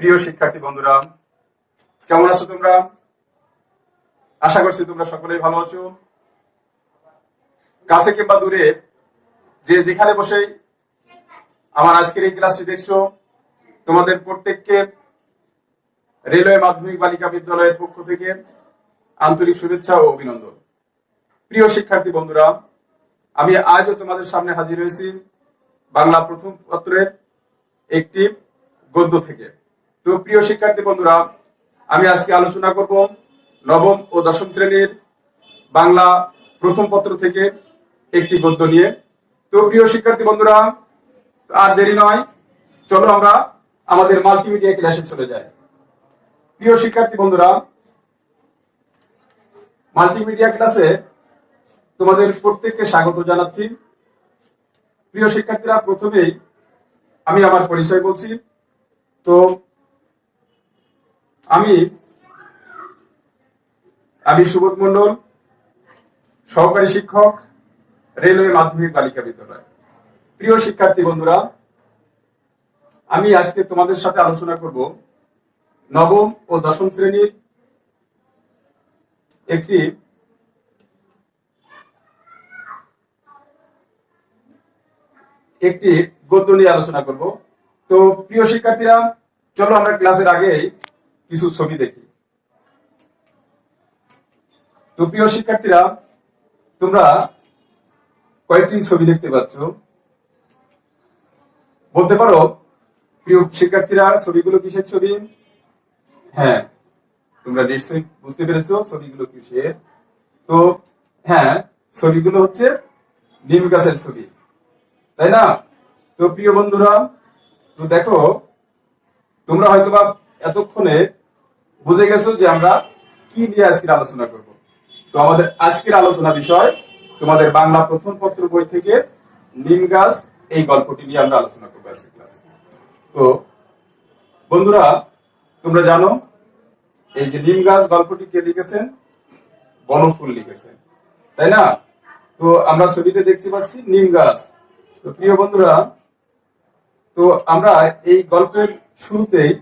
প্রিয় শিক্ষার্থী বন্ধুরা, কেমন আছো তোমরা? আশা করছি তোমরা সকলেই ভালো আছো। কাছে কিংবা দূরে যে যেখানে বসে আমার আজকের এই ক্লাসটি দেখছো, তোমাদের প্রত্যেককে রেলওয়ে মাধ্যমিক বালিকা বিদ্যালয়ের পক্ষ থেকে আন্তরিক শুভেচ্ছা ও অভিনন্দন। প্রিয় শিক্ষার্থী বন্ধুরা, আমি আজও তোমাদের সামনে হাজির হয়েছি বাংলা প্রথম পত্রের একটি গদ্য থেকে। তো প্রিয় শিক্ষার্থী বন্ধুরা, আমি আজকে আলোচনা করব নবম ও দশম শ্রেণীর বাংলা প্রথম পত্র থেকে একটি গদ্য নিয়ে। তো প্রিয় শিক্ষার্থী বন্ধুরা, আর দেরি নয়, চলো আমরা আমাদের মাল্টিমিডিয়া ক্লাসে চলে যাই। প্রিয় শিক্ষার্থী বন্ধুরা, মাল্টিমিডিয়া ক্লাসে তোমাদের প্রত্যেককে স্বাগত জানাচ্ছি। প্রিয় শিক্ষার্থীরা, প্রথমেই আমি আমার পরিচয় বলছি। তো আমি সুবোধ মন্ডল, সহকারী শিক্ষক, রেলওয়ে মাধ্যমিক বালিকা বিদ্যালয়। প্রিয় শিক্ষার্থী বন্ধুরা, আমি আজকে তোমাদের সাথে আলোচনা করব নবম ও দশম শ্রেণীর একটি গদ্য নিয়ে আলোচনা করব। তো প্রিয় শিক্ষার্থীরা, চলো আমরা ক্লাসের আগে কিছু ছবি দেখি। তো প্রিয় শিক্ষার্থীরা, তোমরা কয়েকটি ছবি দেখতে পাচ্ছ, বলতে পারো প্রিয় শিক্ষার্থীরা ছবিগুলো কিসের ছবি? হ্যাঁ, তোমরা নিশ্চয়ই বুঝতে পেরেছো ছবিগুলো কিসের। তো হ্যাঁ, ছবিগুলো হচ্ছে নিম গাছের ছবি, তাই না? তো প্রিয় বন্ধুরা, তো দেখো, তোমরা হয়তোবা এতক্ষণে বুঝে গেছো যে আমরা কি নিয়ে আজকের আলোচনা করব। তো আমাদের আজকের আলোচনা বিষয় তোমাদের বাংলা প্রথম পত্র বই থেকে নিম গাছ, এই গল্পটি নিয়ে আমরা আলোচনা করবো আজকের ক্লাসে। তো বন্ধুরা, তোমরা জানো এই যে নিম গাছ গল্পটি কে লিখেছেন? বনফুল লিখেছেন, তাই না? তো আমরা ছবিতে দেখতে পাচ্ছি নিম গাছ। তো প্রিয় বন্ধুরা, তো আমরা এই গল্পের শুরুতেই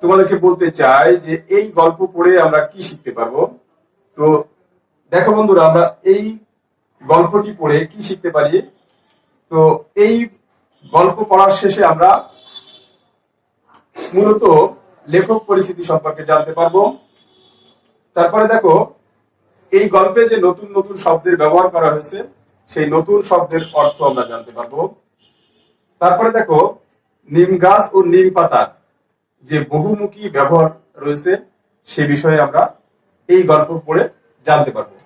তোমাদেরকে বলতে চাই যে এই গল্প পড়ে আমরা কি শিখতে পারবো। তো দেখো বন্ধুরা, আমরা এই গল্পটি পড়ে কি শিখতে পারি। তো এই গল্প পড়ার শেষে আমরা মূলত লেখক পরিচিতি সম্পর্কে জানতে পারবো। তারপরে দেখো, এই গল্পে যে নতুন নতুন শব্দের ব্যবহার করা হয়েছে, সেই নতুন শব্দের অর্থ আমরা জানতে পারবো। তারপরে দেখো, নিম গাছ ও নিম পাতার যে বহুমুখী ব্যবহার রয়েছে, সে বিষয়ে আমরা এই গল্প পড়ে জানতে পারবো।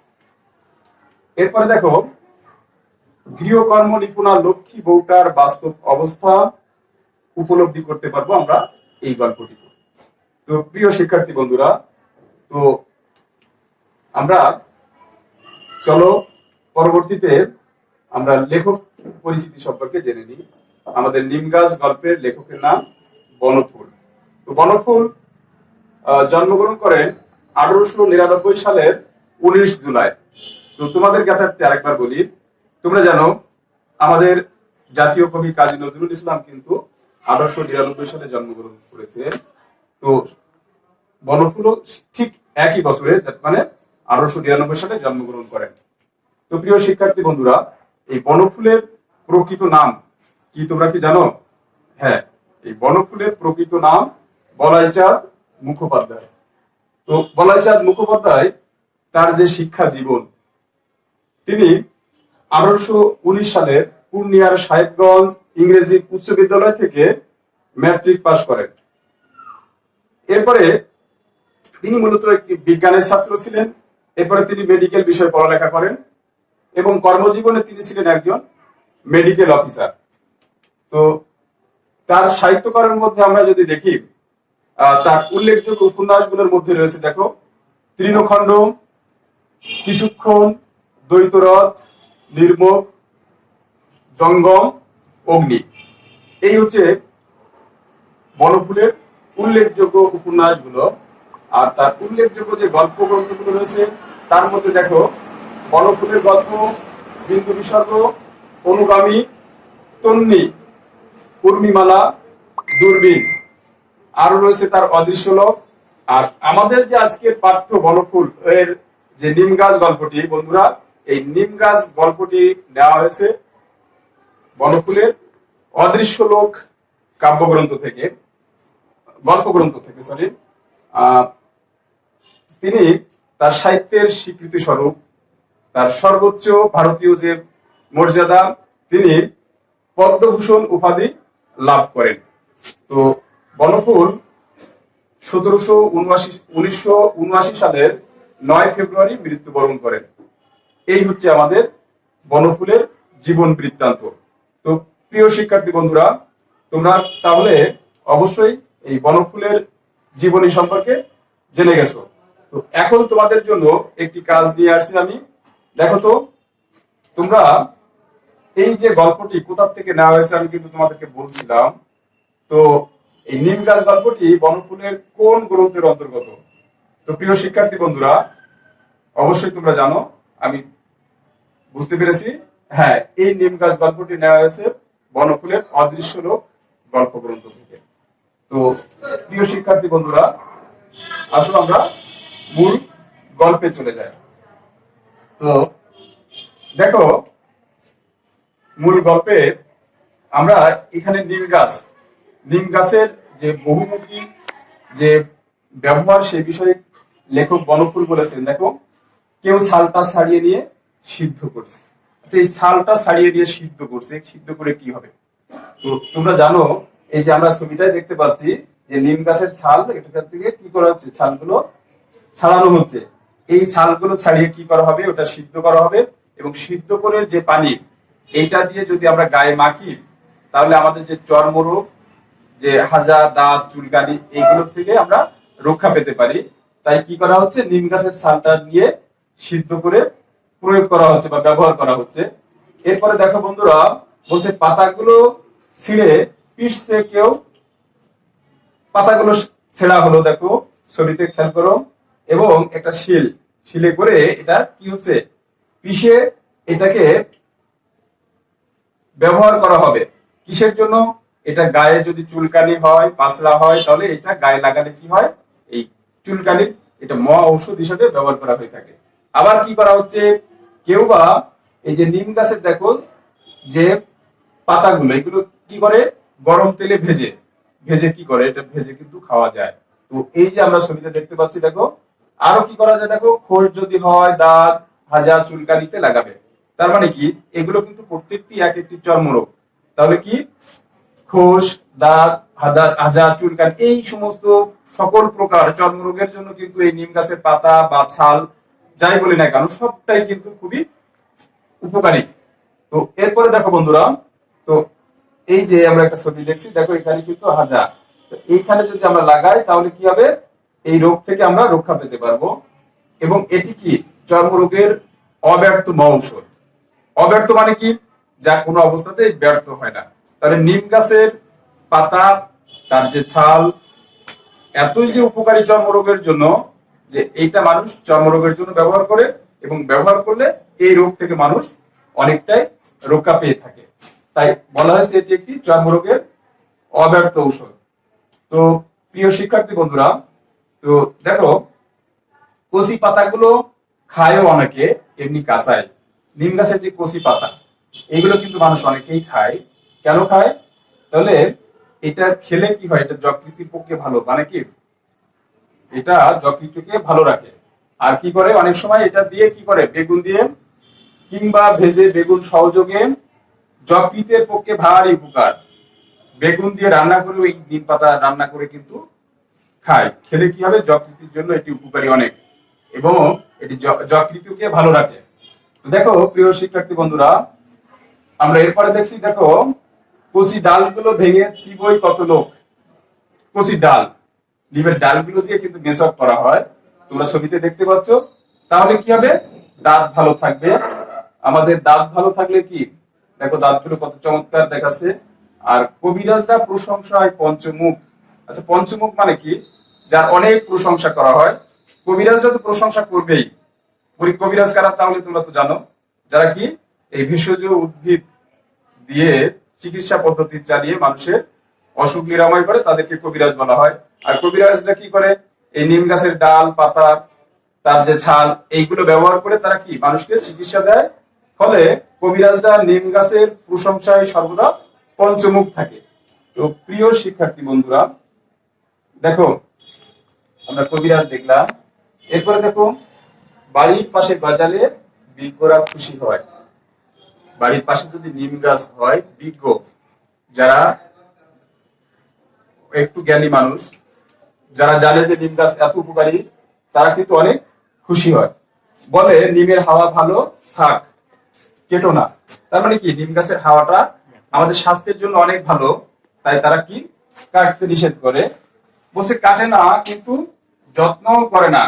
এরপরে দেখো, গৃহকর্ম নিপুণা লক্ষ্মী বউটার বাস্তব অবস্থা উপলব্ধি করতে পারবো আমরা এই গল্পটি। তো প্রিয় শিক্ষার্থী বন্ধুরা, তো আমরা চলো পরবর্তীতে আমরা লেখক পরিচিতি সম্পর্কে জেনে নিই। আমাদের নিম গাছ গল্পের লেখকের নাম বনফুল। তো বনফুল জন্মগ্রহণ করেন 1899 সালের 19 জুলাই। তো তোমাদের জ্ঞাতার্থে আরেকবার বলি, তোমরা জানো আমাদের জাতীয় কবি কাজী নজরুল ইসলাম কিন্তু 1899 সালে জন্মগ্রহণ করেছিলেন। তো বনফুলও ঠিক একই বছরে, মানে 1899 সালে জন্মগ্রহণ করেন। তো প্রিয় শিক্ষার্থী বন্ধুরা, এই বনফুলের প্রকৃত নাম কি তোমরা কি জানো? হ্যাঁ, এই বনফুলের প্রকৃত নাম বলাইচাঁদ মুখোপাধ্যায়। তো বলাইচাঁদ মুখোপাধ্যায় তার যে শিক্ষা জীবন, তিনি 1819 সালের পূর্ণিয়ার সাহেবগঞ্জ ইংরেজি উচ্চ বিদ্যালয় থেকে ম্যাট্রিক পাশ করেন। এরপরে তিনি মূলত একটি বিজ্ঞানের ছাত্র ছিলেন। এরপরে তিনি মেডিকেল বিষয়ে পড়ালেখা করেন এবং কর্মজীবনে তিনি ছিলেন একজন মেডিকেল অফিসার। তো তার সাহিত্যকর্মের মধ্যে আমরা যদি দেখি, তার উল্লেখযোগ্য উপন্যাসগুলোর মধ্যে রয়েছে, দেখো, তৃণখণ্ড, কিছুক্ষণ, দ্বৈতরথ, নির্মোক, জঙ্গম, অগ্নি। এই হচ্ছে বনফুলের উল্লেখযোগ্য উপন্যাসগুলো। আর তার উল্লেখযোগ্য যে গল্প গ্রন্থগুলো রয়েছে, তার মধ্যে দেখো, বনফুলের গল্প, বিন্দু বিসর্গ, অনুগামী, তন্নি, উর্মিমালা, দূরবীন, আরো রয়েছে তার অদৃশ্য লোক। আর আমাদের যে আজকের পাঠ্য বনফুল এর যে নিম গাছ গল্পটি বন্ধুরা, এই নিম গাছ গল্পটি নেওয়া হয়েছে বনফুলের অদৃশ্য লোক কাব্যগ্রন্থ থেকে, গল্পগ্রন্থ থেকে সরি। তিনি তার সাহিত্যের স্বীকৃতি স্বরূপ তার সর্বোচ্চ ভারতীয় যে মর্যাদা, তিনি পদ্মভূষণ উপাধি লাভ করেন। তো বনফুল 1979 সালের 9 ফেব্রুয়ারি মৃত্যুবরণ করেন। এই হচ্ছে আমাদের বনফুলের জীবন বৃত্তান্ত। তো প্রিয় শিক্ষার্থী বন্ধুরা, তোমরা তাহলে অবশ্যই এই বনফুলের জীবনী সম্পর্কে জেনে গেছো। তো এখন তোমাদের জন্য একটি কাজ নিয়ে আসছি আমি। দেখো তো, তোমরা এই যে গল্পটি কোথা থেকে নেওয়া হয়েছে আমি কিন্তু তোমাদেরকে বলছিলাম। তো এই নিম গাছ গল্পটি বনফুলের কোন গ্রন্থের অন্তর্গত? তো প্রিয় শিক্ষার্থী বন্ধুরা, অবশ্যই তোমরা জানো, আমি বুঝতে পেরেছি। হ্যাঁ, এই নিম গাছ গল্পটি নেওয়া হয়েছে বনফুলের অদৃশ্য লোক গল্প গ্রন্থ থেকে। তো প্রিয় শিক্ষার্থী বন্ধুরা, আসলে আমরা মূল গল্পে চলে যাই। তো দেখো, মূল গল্পে আমরা এখানে নিম গাছের যে বহুমুখী যে ব্যবহার সে বিষয়ে লেখক বনফুল বলেছেন। দেখো, কেউ ছালটা ছাড়িয়ে নিয়ে সিদ্ধ করছে। আচ্ছা, এই ছালটা ছাড়িয়ে দিয়ে সিদ্ধ করছে, সিদ্ধ করে কি হবে? তো তোমরা জানো, এই যে আমরা ছবিটাই দেখতে পাচ্ছি যে নিম গাছের ছাল, এটা থেকে কি করা হচ্ছে, ছালগুলো ছাড়ানো হচ্ছে। এই ছালগুলো ছাড়িয়ে কি করা হবে, ওটা সিদ্ধ করা হবে, এবং সিদ্ধ করে যে পানি, এইটা দিয়ে যদি আমরা গায়ে মাখি, তাহলে আমাদের যে চর্মরোগ, যে হাজা, দাঁত, চুলকানি, এইগুলো থেকে আমরা রক্ষা পেতে পারি। তাই কি করা হচ্ছে, নিম গাছের ছালটা নিয়ে সিদ্ধ করে প্রয়োগ করা হচ্ছে বা ব্যবহার করা হচ্ছে। এরপরে দেখো বন্ধুরা, বলছে পাতাগুলো ছিঁড়ে পিষছে কেউ, পাতাগুলো ছেঁড়া হলো। দেখো ছবিতে খেয়াল করো, এবং একটা শিলে করে এটা কি হচ্ছে, পিষে এটাকে ব্যবহার করা হবে। কিসের জন্য? এটা গায়ে যদি চুলকানি হয়, পাসরা হয়, তাহলে এটা গায়ে লাগালে কি হয়, এই চুলকানির এটা মহা ঔষধ হিসেবে ব্যবহার করা হয়ে থাকে। আবার কি করা হচ্ছে, কেউ বা এই যে নিম গাছের দেখো যে পাতাগুলো, এগুলো কি করে, গরম তেলে ভেজে ভেজে কি করে, এটা ভেজে কিন্তু খাওয়া যায়। তো এই যে আমরা ছবিতে দেখতে পাচ্ছি, দেখো আরো কি করা যায়, দেখো খোস যদি হয়, দাঁত, হাজা, চুলকানিতে লাগাবে। তার মানে কি, এগুলো কিন্তু প্রত্যেকটি এক একটি চর্মরোগ। তাহলে কি, খোস, দাঁত, হাজা, চুলকানি, এই সমস্ত সকল প্রকার চর্মরোগের জন্য কিন্তু এই নিম গাছের পাতা বা ছাল যাই বলি না কেন, সবটাই কিন্তু খুবই উপকারী। তো এরপরে দেখো বন্ধুরা, তো এই যে আমরা একটা ছবি দেখছি, দেখো এখানে কিন্তু হাজা, এইখানে যদি আমরা লাগাই তাহলে কি হবে, এই রোগ থেকে আমরা রক্ষা পেতে পারবো। এবং এটি কি, চর্মরোগের অব্যর্থ ঔষধ। অব্যর্থ মানে কি, যা কোনো অবস্থাতে ব্যর্থ হয় না। তাহলে নিম গাছের পাতা, তার যে ছাল, এতই যে উপকারী চর্মরোগের জন্য, যে এইটা মানুষ চর্মরোগের জন্য ব্যবহার করে, এবং ব্যবহার করলে এই রোগ থেকে মানুষ অনেকটাই রক্ষা পেয়ে থাকে। তাই বলা হয়েছে এটি একটি চর্মরোগের অব্যর্থ ঔষধ। তো প্রিয় শিক্ষার্থী বন্ধুরা, তো দেখো কচি পাতাগুলো খায়ও অনেকে এমনি কাঁচায়। নিম গাছের যে কচি পাতা, এগুলো কিন্তু মানুষ অনেকেই খায়। কেন খায়? তাহলে এটা খেলে কি হয়, এটা যকৃতির পক্ষে ভালো, মানে কি, এটা যকৃতকে ভালো রাখে। আর কি করে, অনেক সময় এটা দিয়ে কি করে, বেগুন দিয়ে কিংবা ভেজে বেগুন সহযোগে যকৃতের পক্ষে ভারী উপকার। বেগুন দিয়ে রান্না করে, ওই নিম পাতা রান্না করে কিন্তু খায়। খেলে কি হবে, যকৃতির জন্য এটি উপকারী অনেক, এবং এটি যকৃতকে ভালো রাখে। দেখো প্রিয় শিক্ষার্থী বন্ধুরা, আমরা এরপরে দেখছি, দেখো কচি ডালগুলো ভেঙে চিবোই কত লোক। কচি ডাল, নিমের ডালগুলো দিয়ে কিন্তু মেসক করা হয়, তোমরা ছবিতে দেখতে পাচ্ছ। তাহলে কি হবে, দাঁত ভালো থাকবে। আমাদের দাঁত ভালো থাকলে কি, দেখো দাঁতগুলো কত চমৎকার দেখাচ্ছে। আর কবিরাজরা প্রশংসা হয় পঞ্চমুখ। আচ্ছা, পঞ্চমুখ মানে কি, যার অনেক প্রশংসা করা হয়। কবিরাজরা তো প্রশংসা করবেই। কবিরাজ কারা তাহলে তোমরা তো জানো, যারা কি এই ভেষজ উদ্ভিদ দিয়ে চিকিৎসা পদ্ধতি চালিয়ে মানুষের অসুখ নিরাময় করে তাদেরকে কবিরাজ বলা হয়। আর কবিরাজরা কি করে, এই নিম গাছের ডাল পাতা তার যে ছাল এইগুলো ব্যবহার করে তারা কি মানুষকে চিকিৎসা দেয়। ফলে কবিরাজরা নিম গাছের প্রশংসায় সর্বদা পঞ্চমুখ থাকে। তো প্রিয় শিক্ষার্থী বন্ধুরা, দেখো আমরা কবিরাজ দেখলাম, এরপরে দেখো বাড়ির পাশে বাজালে বিজ্ঞরা খুশি হয়। বাড়ির পাশে যদি নিম গাছ হয়, বিজ্ঞ যারা একটু জ্ঞানী মানুষ, যারা জানে যে নিম গাছ এত উপকারী, তারা কিন্তু অনেক খুশি হয়, বলে নিমের হাওয়া ভালো থাক, কেটো না। তার মানে কি নিম গাছের হাওয়াটা আমাদের স্বাস্থ্যের জন্য অনেক ভালো, তাই তারা কি কাটতে নিষেধ করে। বলছে কাটে না কিন্তু যত্ন করে না।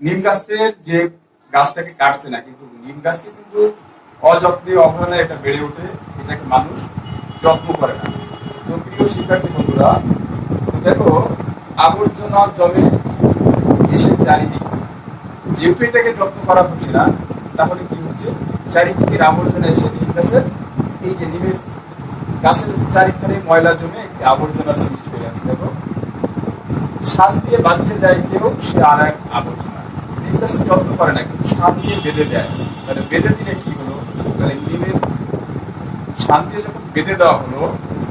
নিম গাছের যে গাছটাকে কাটছে না, কিন্তু নিম গাছকে কিন্তু অযত্নে অবহেলায় এটা বেড়ে ওঠে, এটাকে মানুষ যত্ন করে না। তো প্রিয় শিক্ষার্থী বন্ধুরা, দেখো আবর্জনা জমে এসে চারিদিকে, যেহেতু এটাকে যত্ন করা হচ্ছে না, তাহলে কি হচ্ছে চারিদিকের আবর্জনা এসে নিম গাছের এই যে নিমের গাছের চারিধারে ময়লা জমে একটি আবর্জনার সৃষ্টি হয়ে আছে। দেখো শাল দিয়ে বাঁধিয়ে দেয় কেউ, সে আর এক আবর্জনা। নিম গাছের যত্ন করে না কিন্তু শাল দিয়ে বেঁধে দেয়। তাহলে বেঁধে দিলে কি হলো, তাহলে নিমের শাল দিয়ে যখন বেঁধে দেওয়া হলো,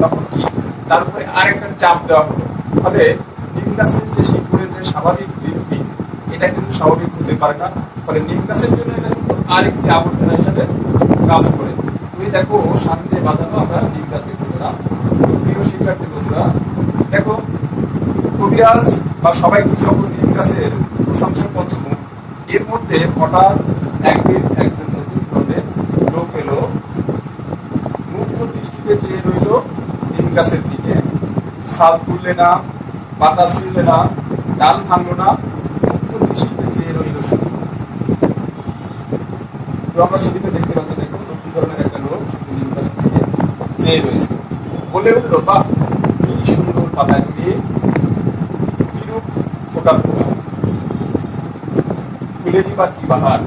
তখন কি তার উপরে আরেকটা চাপ দেওয়া হলো। ফলে নিম গাছের যে শিকড়ের যে স্বাভাবিক বৃদ্ধি, এটা কিন্তু স্বাভাবিক হতে পারে না। ফলে নিম গাছের জন্য এটা কিন্তু আরেকটি আবর্জনা হিসাবে কাজ করে। তুই দেখো শাল দিয়ে বাঁধানো আমরা নিম গাছ দেখতে পেলাম। প্রিয় শিক্ষার্থী বন্ধুরা, দেখো কবিরাজ বা সবাই যখন নিম গাছের প্রশংসা পঞ্চমুখ, এর মধ্যে হঠাৎ একদিন একজন নতুন ধরনের লোক এলো, মুগ্ধ দৃষ্টিতে চেয়ে রইল নিম গাছের দিকে। ছাল তুললে না, পাতা ছিঁড়লে না, ডাল ভাঙলো না, মুগ্ধ দৃষ্টিতে চেয়ে রইল শুধু। তো আমরা ছবিতে দেখতে পাচ্ছি, দেখো নতুন ধরনের একটা লোক শুধু নিম গাছের দিকে চেয়ে রয়েছে, বলে উঠলো বাহ কি সুন্দর পাতাগুলি, কিরূপ ফোটা ফোটা, ফুলেরই বা কি বাহার,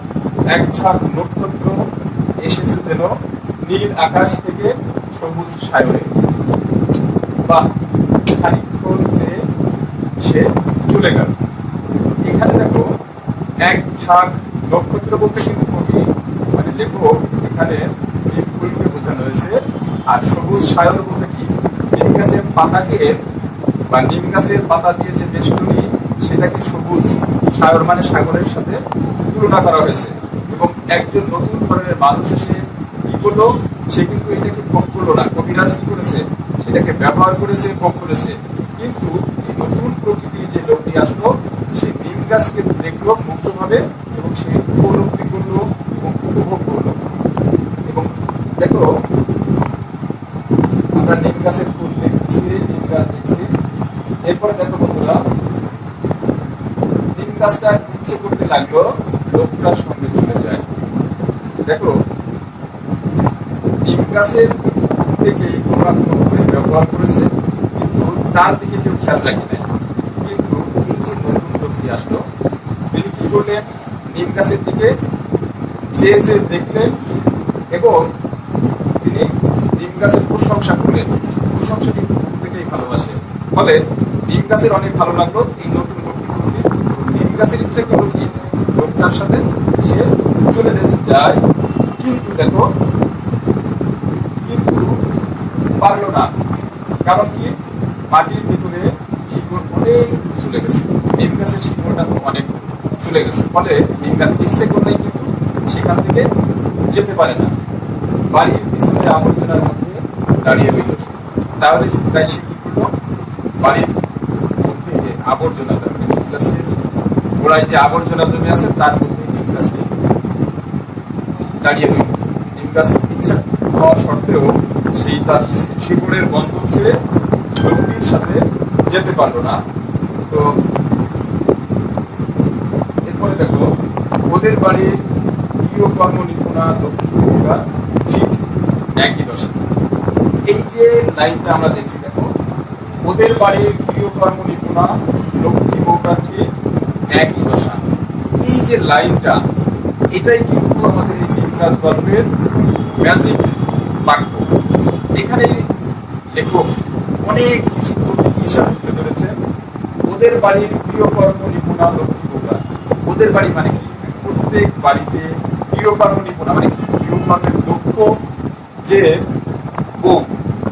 এক ঝাঁক নক্ষত্র এসেছে যেন নীল আকাশ থেকে সবুজ সায়রে। বাহ, খানিকক্ষণ যে সে চলে গেল। এখানে দেখো এক ঝাঁক নক্ষত্র বলতে কিন্তু কবি মানে লেখক এখানে নিম ফুলকে বোঝানো হয়েছে। আর সবুজ সায়র বলতে কি নিম গাছের পাতাকে বা নিম গাছের পাতা দিয়ে যে বেষ্টনী, সেটাকে সবুজ সাগর মানে সাগরের সাথে তুলনা করা হয়েছে। এবং একজন নতুন ধরনের মানুষ এসে কি করলো, সে কিন্তু এটাকে ভোগ করলো না, কবিরাজ কি করেছে সেটাকে ব্যবহার করেছে, ভোগ করেছে। কিন্তু এই নতুন প্রকৃতির যে লোকটি আসলো, সে নিম গাছকে দেখলো মুক্তভাবে এবং সে উপলব্ধি করলো এবং উপভোগ করলো। এবং দেখো আমরা নিম গাছের ফুল দেখছি, নিম গাছ দেখছি, এরপরে দেখো বন্ধুরা নিম গাছটা ইচ্ছে করতে লাগলো লোকটার সঙ্গে চলে যায়। দেখো নিম গাছের থেকে ব্যবহার করেছে, কিন্তু তার দিকে কেউ খেয়াল রাখে নাই। কিন্তু এই যে নতুন লোকটি আসলো, তিনি কি করলেন, নিম গাছের দিকে চেয়ে চেয়ে দেখলেন এবং তিনি নিম গাছের প্রশংসা করলেন। প্রশংসা কিন্তু প্রত্যেকেই ভালোবাসে। ফলে নিম গাছের অনেক ভালো লাগলো এই নতুন লোকটি। নিম গাছের ইচ্ছা করলো কি লোকটার সাথে সে চলে যেতে যায়, কিন্তু দেখো কিন্তু পারলো না। কারণ কি মাটির ভিতরে শিকড় অনেক দূর চলে গেছে, নিম গাছের শিকড়টা তো অনেক চলে গেছে। ফলে নিম গাছ ইচ্ছে করলেই কিন্তু সেখান থেকে যেতে পারে না, বাড়ির পিছনে আবর্জনার মধ্যে দাঁড়িয়ে রইল। তাহলে তাই সে কি করলো, বাড়ির মধ্যে যে আবর্জনা, তার মানে নিম গাছের গোড়ায় যে আবর্জনা জমে আছে তার মধ্যে নিম গাছটি দাঁড়িয়ে রইল। নিম গাছ ইচ্ছা হওয়া সত্ত্বেও সেই তার শিকড়ের বন্ধন ছেড়ে লোকটির সাথে যেতে পারলো না। তো এরপরে দেখো ওদের বাড়ির গৃহকর্ম নিপুণা লক্ষ্মী বউরা ঠিক একই দশা। এই যে লাইনটা আমরা দেখছি, দেখো ওদের বাড়ির গৃহকর্ম নিপুণা লক্ষ্মী বউরা ঠিক একই দশা। এই যে লাইনটা, এটাই কিন্তু আমাদের এই নিম গাছ গল্পের ম্যাজিক বাক্য। এখানে লেখক অনেক কিছু প্রতীকী হিসাবে তুলে ধরেছেন। ওদের বাড়ির গৃহকর্ম নিপুণা লক্ষ্মী বউরা। ওদের বাড়ি মানে কি? প্রত্যেক বাড়িতে গৃহকর্ম নিপুণা মানে কি? গৃহকর্মের দক্ষ যে বউ,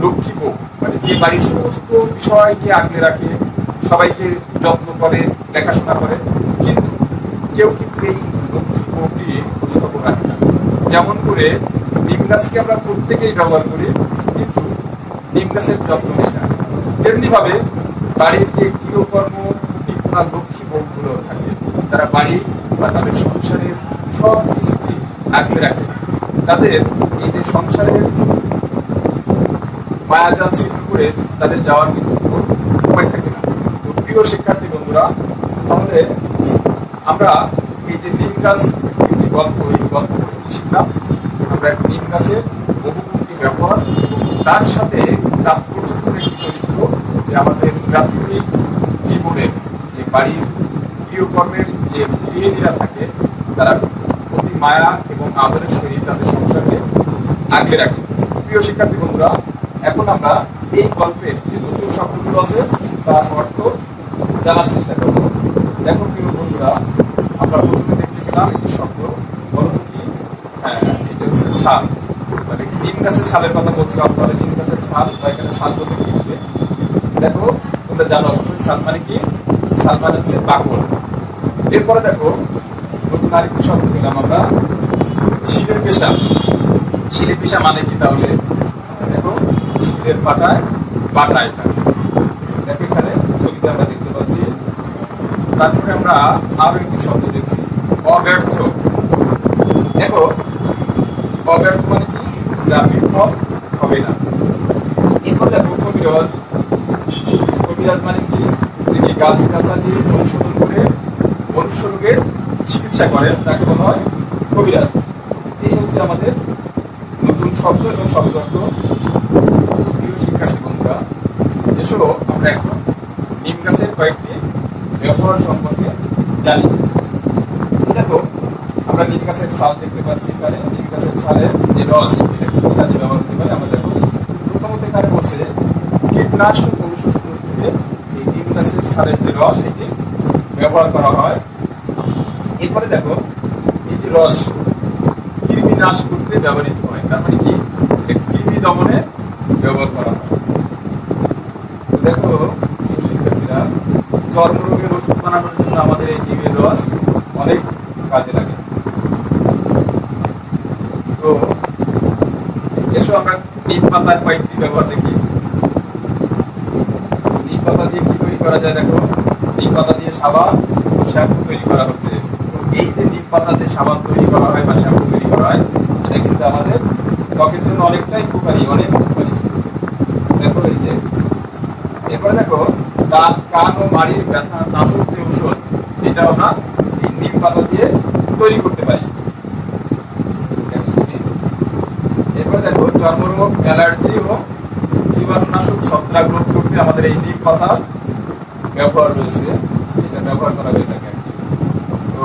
লক্ষ্মী বউ, মানে যে বাড়ির সমস্ত বিষয়কে আগলে রাখে, সবাইকে যত্ন করে, দেখাশোনা করে, কিন্তু কেউ কিন্তু এই লক্ষ্মী বউটি খোঁজখবর রাখে না। যেমন করে নিম গাছকে আমরা প্রত্যেকেই ব্যবহার করি, কিন্তু নিম গাছের যত্ন নেই না। তেমনি ভাবে বাড়ির যে গৃহকর্ম নিপুণা লক্ষ্মী বউগুলো থাকে, তারা বাড়ি বা তাদের সংসারের সব কিছুকে আগলে রাখে। তাদের এই যে সংসারের মায়াজাল ছিন্ন করে তাদের যাওয়ার কিন্তু কোনো উপায় থাকে না। তো প্রিয় শিক্ষার্থী বন্ধুরা, তাহলে আমরা এই যে নিম গাছ একটি গল্প, এই গল্প করে কি শিখলাম? আমরা নিম গাছের বহুমুখী ব্যবহার এবং তার সাথে তাৎপর্যপূর্ণ একটি বিষয় শিখব যে আমাদের প্রাথমিক জীবনের যে বাড়ির গৃহকর্মের যে গৃহিণীরা থাকে, তারা অতি মায়া এবং আদরের সহিত তাদের সংসারকে আগলে রাখে। প্রিয় শিক্ষার্থী বন্ধুরা, এখন আমরা এই গল্পের যে নতুন শব্দগুলো আছে তার অর্থ জানার চেষ্টা করব। দেখো প্রিয় বন্ধুরা, আমরা প্রথমে দেখতে পেলাম একটি শব্দ, বলতো কি? হ্যাঁ, এটা হচ্ছে সাল। মানে নিম গাছের সালের কথা বলছিলাম, তাহলে নিম গাছের সাল বা এখানে সাল বলতে কি বুঝে? দেখো, তোমরা জানো অবশ্যই সাল মানে কি? সাল মানে হচ্ছে বাকল। এরপরে দেখো নতুন আরেকটি শব্দ পেলাম আমরা, শিলের পেশা। শিলের পেশা মানে কি তাহলে? দেখো, শিলের পাটায় বাটা। এটা দেখো এখানে ছবিতে আমরা দেখতে পাচ্ছি। তারপরে আমরা আরো একটি শব্দ দেখছি, অব্যর্থ। দেখো, অব্যর্থ মানে কি? যা বিফল হবে না। এরপর দেখো কবিরাজ। কবিরাজ মানে কি? যিনি গাছ-গাছালি অনুসরণ করে মনুষ্য রোগের চিকিৎসা করেন, তাকে বলা হয় কবিরাজ। এই হচ্ছে আমাদের নতুন শব্দ এবং শব্দ অর্থ। প্রিয় শিক্ষার্থী বন্ধুরা, এসো আমরা এখন নিম গাছের কয়েকটি ব্যবহার সম্পর্কে জানি। দেখো, আমরা নিম গাছের ছাল দেখতে পাচ্ছি। এখানে নিম গাছের ছালের যে রস, এটা কি কাজে ব্যবহার হতে পারে? আমরা দেখো প্রথমত এখানে বলছে কীটনাশক ঔষধ প্রস্তুতে এই নিম গাছের ছালের যে রস, এটি ব্যবহার করা হয়। এরপরে দেখো, এই যে রস কৃমি নাশ করতে ব্যবহৃত হয়। তার মানে কি? কৃমি দমনে ব্যবহার করা হয়। দেখো শিক্ষার্থীরা, চর্মরোগের ওষুধ বানানোর জন্য আমাদের এই নিমের রস অনেক কাজে লাগে। তো এসো আমরা নিম পাতার কয়েকটি ব্যবহার দেখি। নিম পাতা দিয়ে কি তৈরি করা যায়? দেখো, নিম পাতা দিয়ে সাবান, শ্যাম্পু তৈরি করা হচ্ছে। এই যে নিম পাতা যে সাবান তৈরি করা হয় বা শ্যাম্পু তৈরি করা হয়, এটা কিন্তু আমাদের ত্বকের জন্য অনেকটাই উপকারী, অনেক উপকারী। দেখো এই যে, এরপরে দেখো দাঁত, কান ও মাড়ির ব্যথা নাশক যে ঔষধ, এটা আমরা এই নিম পাতা দিয়ে তৈরি করতে পারি। এরপরে দেখো চর্মরোগ, অ্যালার্জি ও জীবাণুনাশক ছত্রাক রোধ করতে আমাদের এই নিম পাতার ব্যবহার রয়েছে, এটা ব্যবহার করা হয়ে থাকে। তো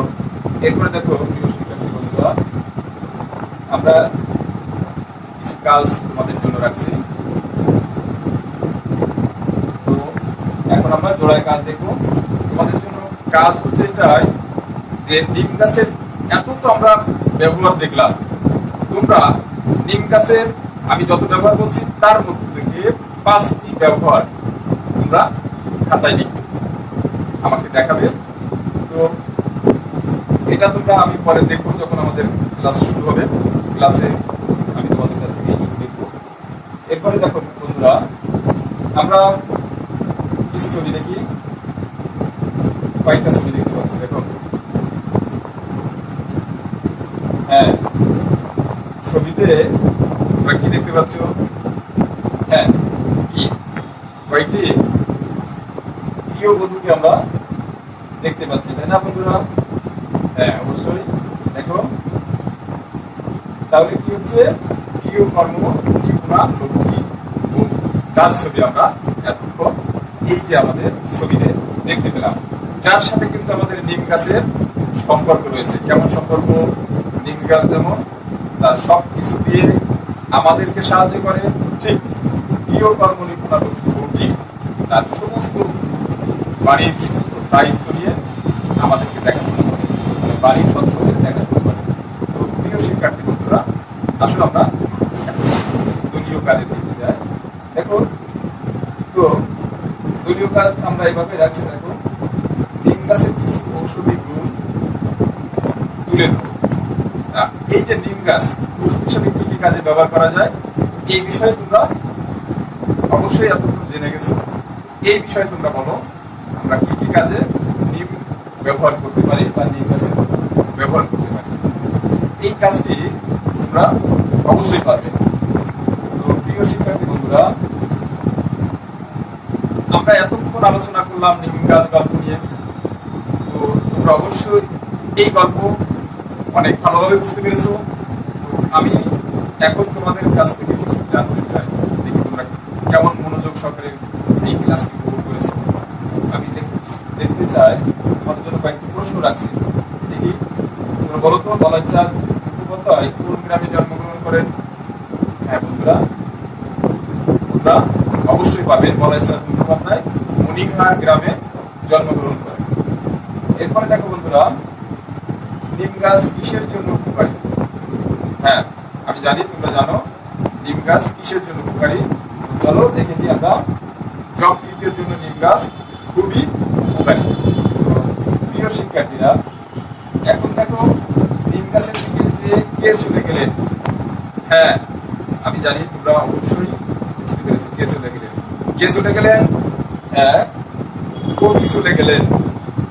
এরপরে দেখো প্রিয় শিক্ষার্থী বন্ধুরা, আমরা কিছু কাজ তোমাদের জন্য রাখছি। তো এখন আমরা জোড়ায় কাজ দেখবো তোমাদের জন্য। কাজ হচ্ছে এটাই যে নিম গাছের এত তো আমরা ব্যবহার দেখলাম, তোমরা নিম গাছের আমি যত ব্যবহার বলছি তার মধ্যে থেকে 5টি ব্যবহার তোমরা খাতায় লিখবে, আমাকে দেখাবে। তো এটা তোমরা আমি পরে দেখবো যখন আমাদের ক্লাস শুরু হবে, ক্লাসে আমি তোমাদের কাছ থেকে দেখবো। এরপরে দেখো বন্ধুরা, আমরা কিছু ছবি দেখি, কয়েকটা ছবি দেখতে পাচ্ছি। দেখো, হ্যাঁ, ছবিতে তোমরা কি দেখতে পাচ্ছ? হ্যাঁ, কি কয়েকটি গৃহবধূকে আমরা দেখতে পাচ্ছি, তাই না বন্ধুরা? হ্যাঁ, অবশ্যই। দেখো, তাহলে কি হচ্ছে? গৃহকর্ম নিপুণা লক্ষ্মী বউ, তার ছবি আমরা এতক্ষণ এই যে আমাদের ছবিতে দেখতে পেলাম, যার সাথে কিন্তু আমাদের নিম গাছের সম্পর্ক রয়েছে। কেমন সম্পর্ক? নিম গাছ যেমন তার সব কিছু দিয়ে আমাদেরকে সাহায্য করে, ঠিক গৃহকর্ম নিপুণা লক্ষ্মী বউটি তার সমস্ত বাড়ির সমস্ত দায়িত্ব নিয়ে আমাদেরকে দেখাশোনা করে, মানে বাড়ির সদস্যদের দেখাশোনা করে। তো প্রিয় শিক্ষার্থী বন্ধুরা, আসলে আমরা দলীয় কাজের দিকে যাই। দেখো, তো দলীয় কাজ আমরা এইভাবে রাখছি। দেখো, নিম গাছের কিছু ঔষধি গুণ তুলে ধরো। এই যে নিম গাছ ওষুধ হিসেবে কি কি কাজে ব্যবহার করা যায়, এই বিষয়ে তোমরা অবশ্যই এতক্ষণ জেনে গেছো। এই বিষয়ে তোমরা বলো, আমরা কি কি কাজে নিম ব্যবহার করতে পারি বা নিম গাছের ব্যবহার করতে পারি। এই কাজটি তোমরা অবশ্যই পারবে। তো প্রিয় শিক্ষার্থী বন্ধুরা, আমরা এতক্ষণ আলোচনা করলাম নিম গাছ গল্প নিয়ে। তো তোমরা অবশ্যই এই গল্প অনেক ভালোভাবে বুঝতে পেরেছো। তো আমি এখন তোমাদের কাছ থেকে কিছু জানতে চাই, দেখি তোমরা কেমন মনোযোগ সহকারে এই ক্লাসটি উপভোগ করেছো। আমি দেখতে চাই, তোমাদের জন্য কয়েকটি প্রশ্ন রাখছি। দেখি তোমরা বলো তো, বলাইচাঁদ মুখোপাধ্যায় কোন গ্রামে জন্মগ্রহণ করেন? হ্যাঁ বন্ধুরা, তোমরা অবশ্যই পাবে, বলাইচাঁদ মুখোপাধ্যায় মণিহার গ্রামে জন্মগ্রহণ করেন। এরপরে দেখো বন্ধুরা, নিম গাছ কিসের জন্য উপকারী? হ্যাঁ, আমি জানি তোমরা জানো নিম গাছ কিসের জন্য উপকারী। চলো দেখে দিই আমরা। যকৃতের জন্য নিম গাছ খুবই উপকারী। প্রিয় শিক্ষার্থীরা, এখন দেখো নিম গাছের দিকে যে কে চলে গেলেন। হ্যাঁ, আমি জানি তোমরা অবশ্যই বুঝতে পেরেছো কে চলে গেলেন। কে চলে গেলেন? হ্যাঁ, কবি চলে গেলেন।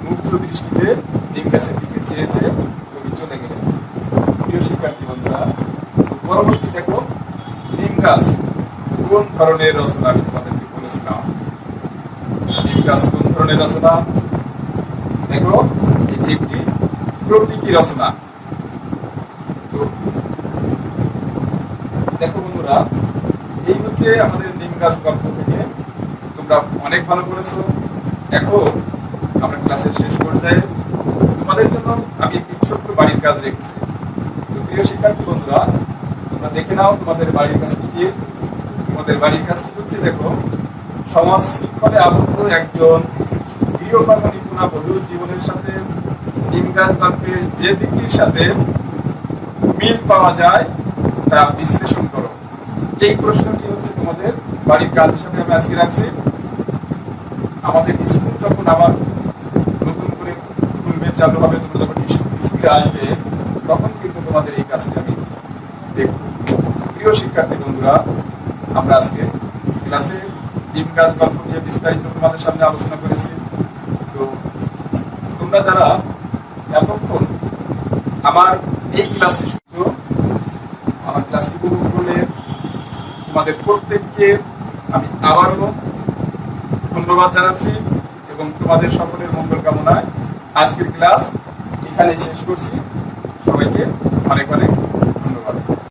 মুগ্ধ দৃষ্টিতে নিম গাছের দিকে চেয়েছে কবি চলে গেলেন। প্রিয় শিক্ষার্থী বন্ধুরা, পরবর্তী দেখো, নিম গাছ কোন ধরনের রচনা? আমি তোমাদেরকে বলেছিলাম নিম গাছ কোন ধরনের রচনা। দেখো, এটি একটি প্রতীকী রচনা। তো দেখো বন্ধুরা, এই হচ্ছে আমাদের নিম গাছ গল্প থেকে তোমরা অনেক ভালো করেছো। এখন আমরা ক্লাসের শেষ পর্যায়ে তোমাদের জন্য আমি একটি ছোট্ট বাড়ির কাজ রেখেছি। তো প্রিয় শিক্ষার্থী বন্ধুরা, তোমরা দেখে নাও তোমাদের বাড়ির কাজটি কি। তোমাদের বাড়ির কাজটি হচ্ছে, দেখো, সমাজ শৃঙ্খলে আবদ্ধ একজন গৃহকর্ম নিপুণা বধূর জীবনের সাথে নিম গাছ গল্পের যে দিকটির সাথে মিল পাওয়া যায় তা বিশ্লেষণ করো। এই প্রশ্নটি হচ্ছে তোমাদের বাড়ির কাজ হিসাবে আমি আজকে রাখছি। আমাদের স্কুল যখন আবার নতুন করে খুলবে, চালু হবে, তোমরা যখন স্কুলে আসবে, তখন কিন্তু তোমাদের এই কাজটি আমি দেখব। প্রিয় শিক্ষার্থী বন্ধুরা, আমরা আজকে ক্লাসে নিম গাছ গল্প নিয়ে বিস্তারিত তোমাদের সামনে আলোচনা করেছি। তো তোমরা যারা এতক্ষণ আমার এই ক্লাসটি শুনছো, আমার ক্লাসটি উপভোগ করলে, তোমাদের প্রত্যেককে আমি আবারও ধন্যবাদ জানাচ্ছি এবং তোমাদের সকলের মঙ্গল কামনায় আজকের ক্লাস এখানেই শেষ করছি। সবাইকে অনেক অনেক